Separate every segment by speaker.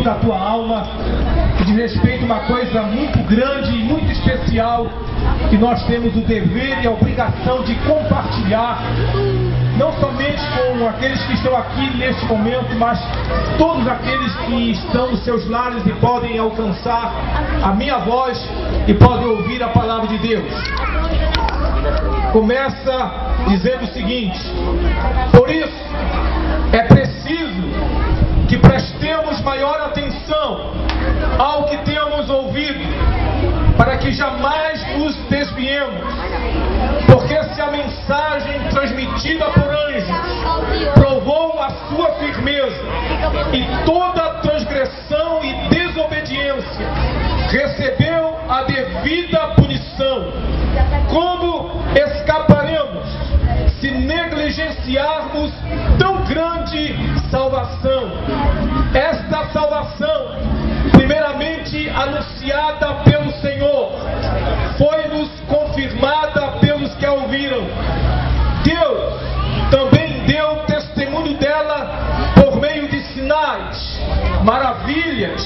Speaker 1: da tua alma, que diz respeito a uma coisa muito grande e muito especial, que nós temos o dever e a obrigação de compartilhar, não somente com aqueles que estão aqui neste momento, mas todos aqueles que estão nos seus lares e podem alcançar a minha voz e podem ouvir a palavra de Deus. Começa dizendo o seguinte: por isso é preciso que prestemos maior atenção ao que temos ouvido, para que jamais nos desviemos, porque se a mensagem transmitida por anjos provou a sua firmeza, e toda transgressão e desobediência recebeu a devida punição, como escaparemos se negligenciarmos tão grande salvação? Esta salvação, primeiramente anunciada pelo Senhor, foi-nos confirmada pelos que a ouviram. Deus também deu testemunho dela por meio de sinais, maravilhas,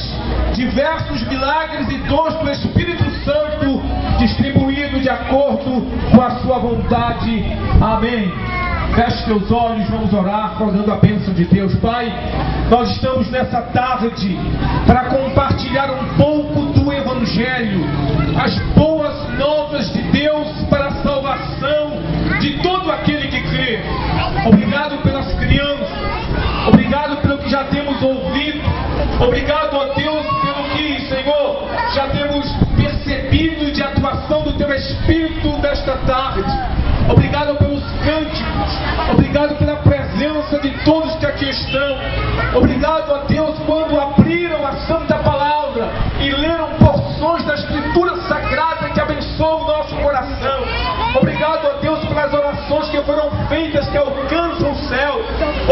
Speaker 1: diversos milagres e dons do Espírito Santo, distribuído de acordo com a sua vontade. Amém. Feche teus olhos, vamos orar, rogando a bênção de Deus. Pai, nós estamos nessa tarde para compartilhar um pouco do Evangelho, as boas novas de Deus para a salvação de todo aquele que crê. Obrigado pelas crianças, obrigado pelo que já temos ouvido, obrigado a Deus pelo que, Senhor, já temos percebido de atuação do Teu Espírito nesta tarde. Obrigado pelos cânticos, obrigado pela presença de todos que aqui estão. Obrigado a Deus quando abriram a Santa Palavra e leram porções da Escritura Sagrada que abençoam o nosso coração. Obrigado a Deus pelas orações que foram feitas, que alcançam o céu.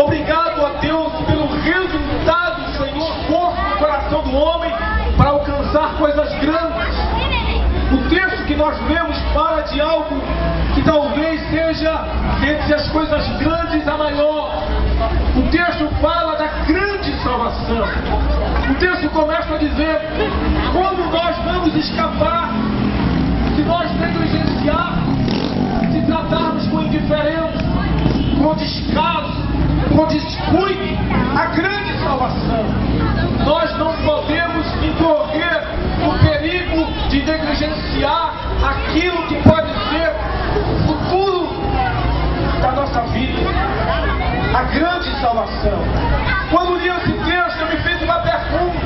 Speaker 1: Obrigado a Deus pelo resultado, Senhor, posto no coração do homem para alcançar coisas grandes. O texto que nós lemos fala de algo que talvez seja, entre as coisas grandes, a maior. O texto fala da grande salvação. O texto começa a dizer como nós vamos escapar se nós negligenciarmos, se tratarmos com indiferença, com descaso, com descuido, a grande salvação. Nós não podemos incorrer no perigo de negligenciar aquilo que pode ser o futuro da nossa vida, a grande salvação. Quando li esse texto, eu me fiz uma pergunta: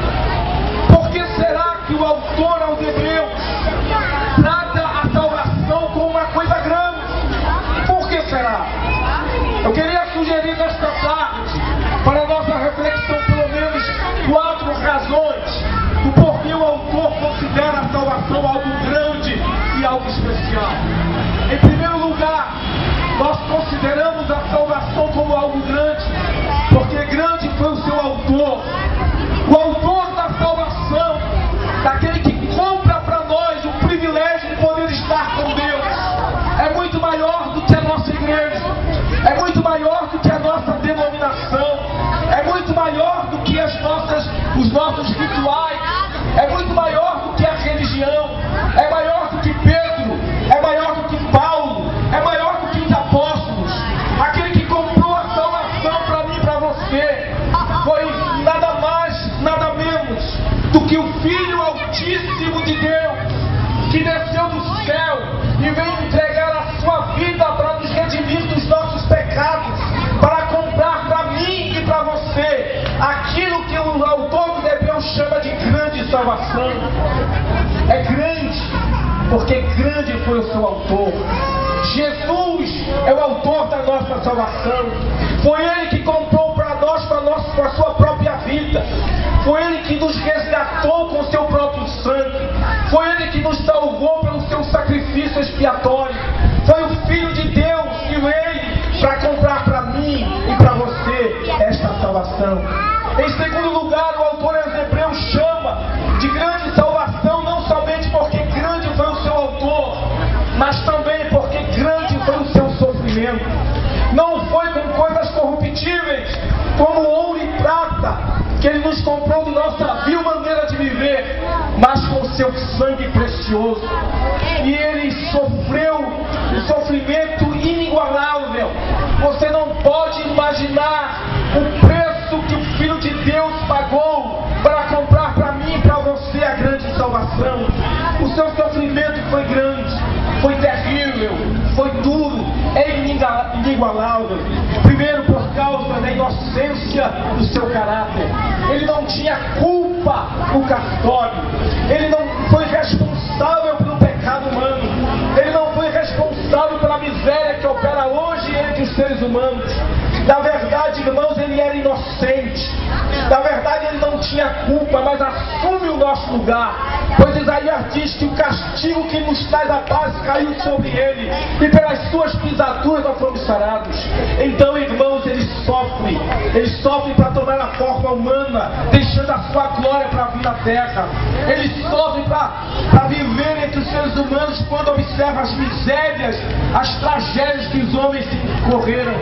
Speaker 1: por que será que o autor aos Hebreus trata a salvação como uma coisa grande? Por que será? Eu queria sugerir nesta tarde, para a nossa reflexão, pelo menos 4 razões do porquê o autor considera a salvação algo grande e algo especial. Em primeiro lugar, nós consideramos a salvação como algo grande, porque grande foi o seu autor. O autor da salvação, daquele que compra para nós o privilégio de poder estar com Deus, é muito maior do que a nossa igreja, é muito maior do que a nossa denominação, é muito maior do que os nossos rituais, é muito maior do que a religião, é maior do que Pedro, é maior do que Paulo, é maior do que os apóstolos. Aquele que comprou a salvação para mim e para você foi nada mais, nada menos do que o Filho Altíssimo de Deus, que desceu do céu e veio entregar a sua vida para nos redimir dos nossos pecados, para comprar para mim e para você aquilo que o autor dos Hebreus chama de grande salvação. É grande, porque grande foi o seu autor. Jesus é o autor da nossa salvação. Foi Ele que comprou para nós, com a sua própria vida. Foi Ele que nos resgatou com o seu próprio sangue. Foi Ele que nos salvou pelo seu sacrifício expiatório. Foi o Filho de Deus que veio para comprar para mim e para você esta salvação. Em segundo lugar, o autor aos Hebreus chama de grande salvação não somente porque grande foi o seu autor, mas também porque grande foi o seu sofrimento. Não foi com coisas corruptíveis, como ouro e prata, que Ele nos comprou de nossa seu sangue precioso. E ele sofreu um sofrimento inigualável. Você não pode imaginar o preço que o Filho de Deus pagou para comprar para mim e para você a grande salvação. O seu sofrimento foi grande, foi terrível, foi duro, é inigualável. Primeiro, por causa da inocência do seu caráter. Ele não tinha culpa no cartório. Ele não foi responsável pelo pecado humano. Ele não foi responsável pela miséria que opera hoje entre os seres humanos. Na verdade, irmãos, ele era inocente. Na verdade, ele não tinha culpa, mas assume o nosso lugar. Pois Isaías diz que o castigo que nos traz a paz caiu sobre ele, e pelas suas pisaduras nós fomos sarados. Então, irmãos, ele sofre para tomar a forma humana, deixando a sua glória para vir na terra. Ele sofre para viver entre os seres humanos quando observa as misérias, as tragédias que os homens correram.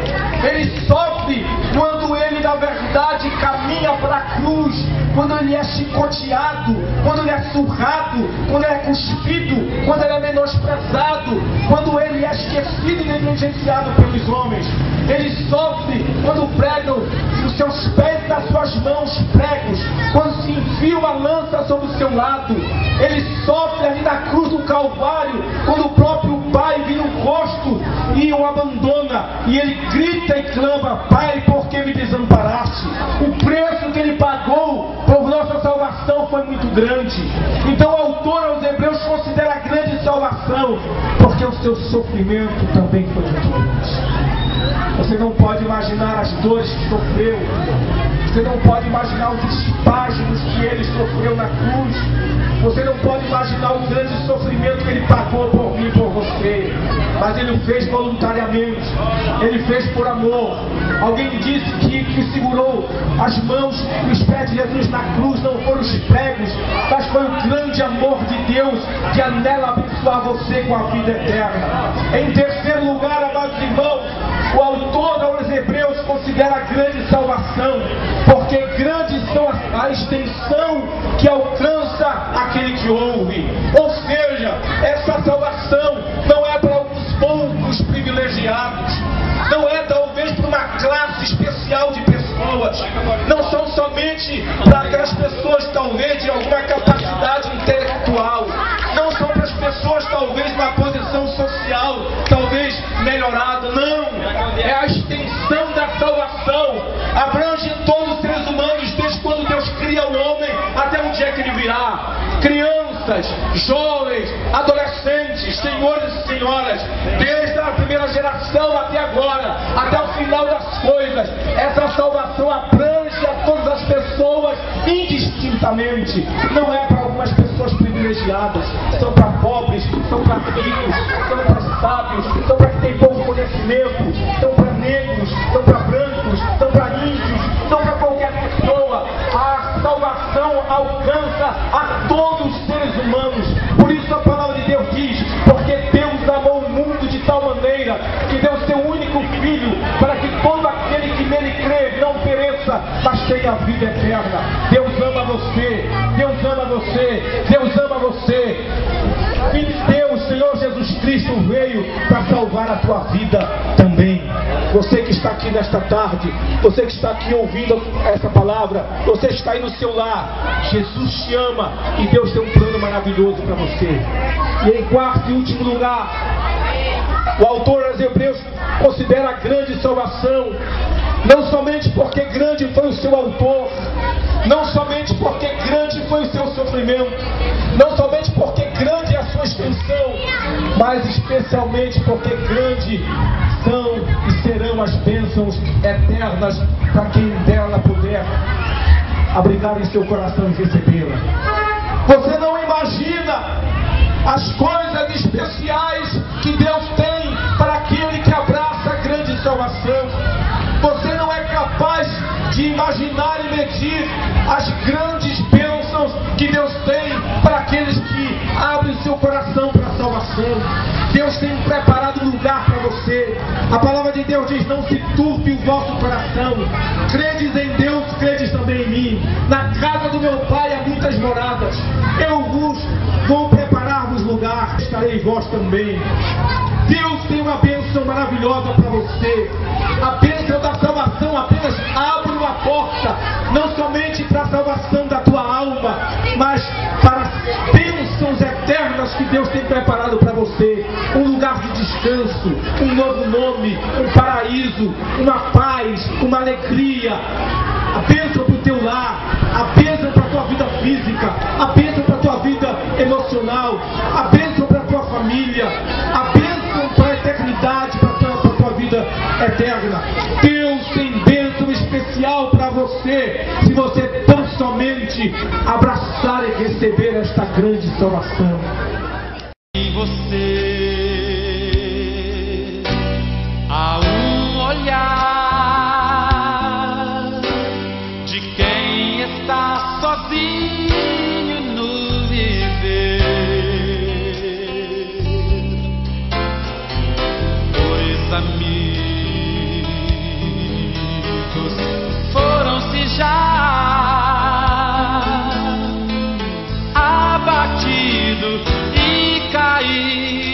Speaker 1: Ele sofre quando ele, na verdade, caminha para a cruz, quando ele é chicoteado, quando ele é surrado, quando ele é cuspido, quando ele é menosprezado, quando ele é esquecido e negligenciado pelos homens. Ele sofre quando pregam os seus pés e nas suas mãos pregos, quando se enfia uma lança sobre o seu lado. Ele sofre ali na cruz do Calvário, quando o próprio Pai vira o rosto e o abandona, e ele grita e clama: Pai, por que me desamparaste? O preço que ele pagou por nossa salvação foi muito grande. Então o autor aos Hebreus considera a grande salvação, porque o seu sofrimento também foi muito grande. Você não pode imaginar as dores que sofreu. Você não pode imaginar os espasmos que ele sofreu na cruz. Você não pode imaginar o grande sofrimento que ele pagou por mim e por você. Mas ele o fez voluntariamente. Ele fez por amor. Alguém disse que segurou as mãos e os pés de Jesus na cruz não foram os pregos, mas foi o grande amor de Deus que anela abençoar você com a vida eterna. Em terceiro lugar, amados irmãos, o autor aos Hebreus considera a grande salvação, porque grandes são a extensão que alcança aquele que ouve. Ou seja, essa salvação não é para uns poucos privilegiados, não é talvez para uma classe especial de pessoas, não são somente para aquelas pessoas talvez de alguma capacidade intelectual, não são para as pessoas talvez numa posição social talvez melhorada, não, é a extensão da salvação, abrange todos os seres humanos desde quando Deus cria o homem até o dia que ele virá. Crianças, jovens, adolescentes, senhores e senhoras, desde a primeira geração até agora, até o final das coisas, essa salvação abrange a todas as pessoas indistintamente. Não é para algumas pessoas privilegiadas, são para pobres, são para ricos, são para sábios, são para que têm pouco conhecimento, são para negros, são para brancos, são para índios, são para qualquer pessoa. A salvação alcança a todos os seres humanos. Por isso a palavra de Deus diz: porque Deus amou o mundo de tal maneira que deu seu único Filho, para que todo aquele que nele crê não pereça, mas tenha a vida eterna. Deus ama você, Deus ama você, Deus ama você. Filho de Deus, Senhor Jesus Cristo veio para salvar a tua vida também. Você que está aqui nesta tarde, você que está aqui ouvindo essa palavra, você que está aí no seu lar, Jesus te ama e Deus tem um plano maravilhoso para você. E em quarto e último lugar, o autor aos Hebreus considera a grande salvação, não somente porque grande foi o seu autor, não somente porque grande foi o seu sofrimento, não somente porque grande é a sua extensão, mas especialmente porque grande são e serão as bênçãos eternas para quem dela puder abrigar em seu coração e recebê-la. Você não imagina as coisas especiais que Deus tem para aquele que abraça a grande salvação. Você não é capaz de imaginar e medir as grandes bênçãos que Deus tem para aqueles que abrem seu coração para a salvação. Deus tem preparado um lugar para você. A palavra de Deus diz: não se turbe o vosso coração. Credes em Deus, credes também em mim. Na casa do meu Pai há muitas moradas. Eu vos vou preparar-vos lugar, estarei vós também. Deus tem uma bênção maravilhosa para você. A bênção da salvação apenas abre uma porta, não somente para a salvação da tua alma, mas para as bênçãos eternas que Deus tem preparado para você. Um lugar de descanso, um novo nome, um paraíso, uma paz, uma alegria. A bênção para o teu lar, a bênção para a tua vida física, a bênção para a tua vida emocional, a bênção para a tua família, a bênção para a eternidade, para a tua vida eterna. Deus tem bênção especial para você, se você tão somente abraçar e receber esta grande salvação.
Speaker 2: Em você há um olhar de quem está sozinho no viver. Dois amigos foram-se já, abatido e caído.